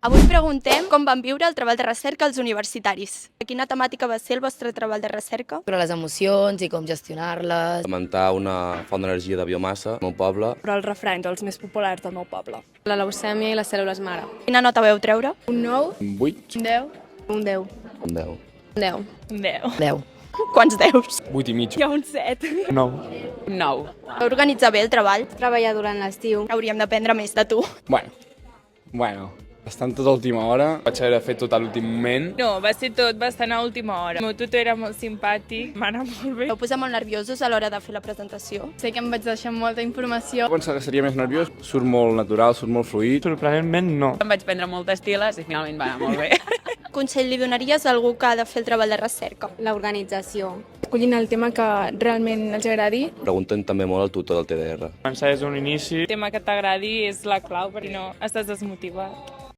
Avui preguntem com van viure el treball de recerca als universitaris. Quina temàtica va ser el vostre treball de recerca? Sobre les emocions i com gestionar-les. Implementar una font d'energia de biomassa al meu poble. Però els refranys, els més populars del meu poble. La leucèmia i les cèl·lules mare. Quina nota veu treure? Un 9, Un 8, un 10, un 10. un 10. Un 10. Un 10. 10. Quants deus? 8 i mig. Hi ha un 7. 9. Un 9. Va organitzar bé el treball? Treballar durant l'estiu. Hauríem d'aprendre més de tu. Bueno, bastant tot a última hora. Vaig haver de fer tot a l'últim moment. No, va ser tot bastant a última hora. El meu tutor era molt simpàtic, m'anava molt bé. Vau posar molt nerviosos a l'hora de fer la presentació? Sé que em vaig deixar molta informació. Pensava que seria més nerviós. Surt molt natural, surt molt fluid. Sorprenentment no. Em vaig prendre moltes tiles i finalment va anar molt bé. Consell li donaries a algú que ha de fer el treball de recerca? L'organització. Escollint el tema que realment els agradi. Pregunten també molt al tutor del TDR. Començar des d'un inici. El tema que t'agradi és la clau perquè no estàs desmotivat.